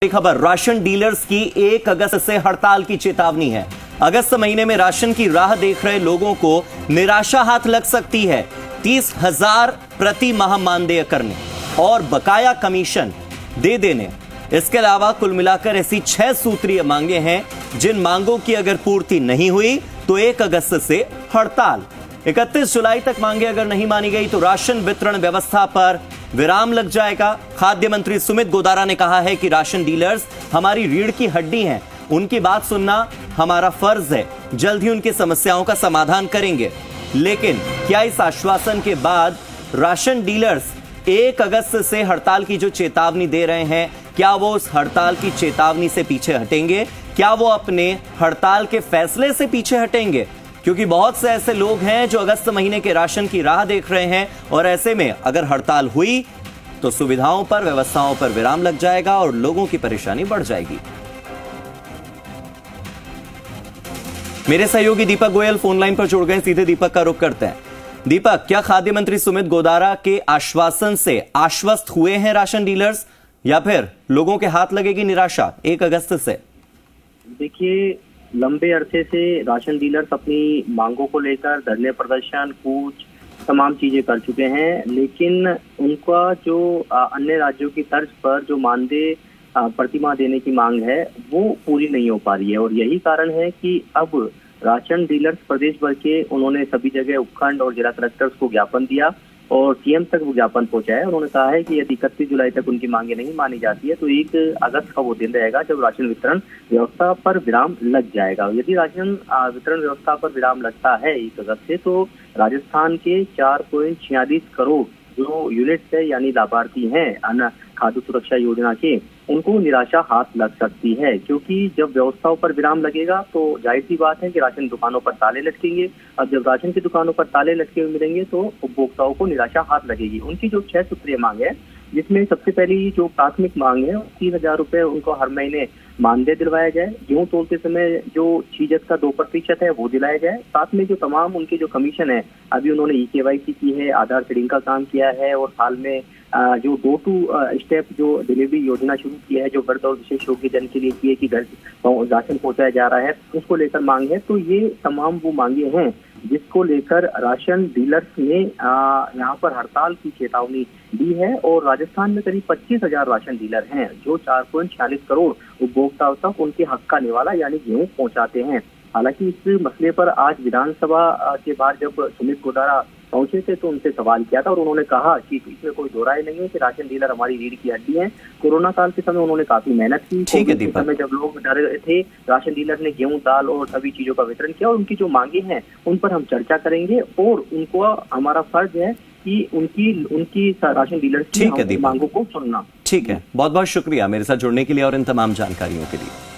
खबर, ration dealers की 1 अगस्त से हड़ताल की चेतावनी है। अगस्त महीने में राशन की राह देख रहे लोगों को निराशा हाथ लग सकती है। 30,000 प्रति माह मानदेय करने और बकाया कमीशन दे देने, इसके अलावा कुल मिलाकर ऐसी 6 सूत्रीय मांगे हैं जिन मांगों की अगर पूर्ति नहीं हुई तो 1 अगस्त से हड़ताल। 31 जुलाई तक मांगे अगर नहीं मानी गई तो राशन वितरण व्यवस्था पर विराम लग जाएगा। खाद्य मंत्री सुमित गोदारा ने कहा है कि राशन डीलर्स हमारी रीढ़ की हड्डी हैं, उनकी बात सुनना हमारा फर्ज है। जल्द ही उनकी समस्याओं का समाधान करेंगे। लेकिन क्या इस आश्वासन के बाद राशन डीलर्स 1 अगस्त से हड़ताल की जो चेतावनी दे रहे हैं, क्या वो उस हड़ताल की चेतावनी से पीछे हटेंगे? क्या वो अपने हड़ताल के फैसले से पीछे हटेंगे? क्योंकि बहुत से ऐसे लोग हैं जो अगस्त महीने के राशन की राह देख रहे हैं और ऐसे में अगर हड़ताल हुई तो सुविधाओं पर, व्यवस्थाओं पर विराम लग जाएगा और लोगों की परेशानी बढ़ जाएगी। मेरे सहयोगी दीपक गोयल फोन लाइन पर जुड़ गए, सीधे दीपक का रुख करते हैं। दीपक, क्या खाद्य मंत्री सुमित गोदारा के आश्वासन से आश्वस्त हुए हैं राशन डीलर्स या फिर लोगों के हाथ लगेगी निराशा 1 अगस्त से? देखिए, लंबे अरसे से राशन डीलर्स अपनी मांगों को लेकर धरने, प्रदर्शन, कूच तमाम चीजें कर चुके हैं, लेकिन उनका जो अन्य राज्यों की तर्ज पर जो मानदेय प्रतिमाह देने की मांग है वो पूरी नहीं हो पा रही है। और यही कारण है कि अब राशन डीलर्स प्रदेश भर के उन्होंने सभी जगह उपखंड और जिला कलेक्टर्स को ज्ञापन दिया और सीएम तक वो ज्ञापन पहुंचाया। उन्होंने कहा है कि यदि 31 जुलाई तक उनकी मांगे नहीं मानी जाती है तो 1 अगस्त का वो दिन रहेगा जब राशन वितरण व्यवस्था पर विराम लग जाएगा। यदि राशन वितरण व्यवस्था पर विराम लगता है 1 अगस्त से तो राजस्थान के 4.46 करोड़ जो यूनिट्स है यानी लाभार्थी हैं अन्न खाद्य सुरक्षा योजना के, उनको निराशा हाथ लग सकती है। क्योंकि जब व्यवस्थाओं पर विराम लगेगा तो जाहिर सी बात है कि राशन दुकानों पर ताले लटकेंगे। अब जब राशन की दुकानों पर ताले लटके हुए मिलेंगे तो उपभोक्ताओं को निराशा हाथ लगेगी। उनकी जो 6 सूत्रीय मांग है, जिसमें सबसे पहली जो प्राथमिक मांग है 30,000 रुपए उनको हर महीने मानदेय दिलवाया जाए। गेहूं तोलते समय जो चीजत का 2% है वो दिलाया जाए। साथ में जो तमाम उनके जो कमीशन है, अभी उन्होंने EKYC की है, आधार सीडिंग का काम किया है और हाल में जो 2 स्टेप जो डिलीवरी योजना शुरू की है, जो वर्ग और विशेष योग्य जन के लिए की है कि घर राशन पहुंचाया जा रहा है, उसको लेकर मांग है। तो ये तमाम वो मांगे हैं जिसको लेकर राशन डीलर्स ने यहाँ पर हड़ताल की चेतावनी दी है। और राजस्थान में करीब 25,000 राशन डीलर हैं जो 4.46 करोड़ उपभोक्ताओं तक उनके हक का निवाला यानी गेहूं पहुंचाते हैं। हालांकि इस मसले पर आज विधानसभा के बाहर जब सुमित गोदारा पहुंचे थे तो उनसे सवाल किया था और उन्होंने कहा कि इसमें कोई दो राय नहीं है कि राशन डीलर हमारी रीढ़ की हड्डी है। कोरोना काल के समय उन्होंने काफी मेहनत की। कोविड के समय जब लोग डर रहे थे, राशन डीलर ने गेहूं, दाल और सभी चीजों का वितरण किया और उनकी जो मांगे हैं उन पर हम चर्चा करेंगे और उनको हमारा फर्ज है कि उनकी राशन डीलर की मांगों को सुनना। ठीक है, बहुत बहुत शुक्रिया मेरे साथ जुड़ने के लिए और इन तमाम जानकारियों के लिए।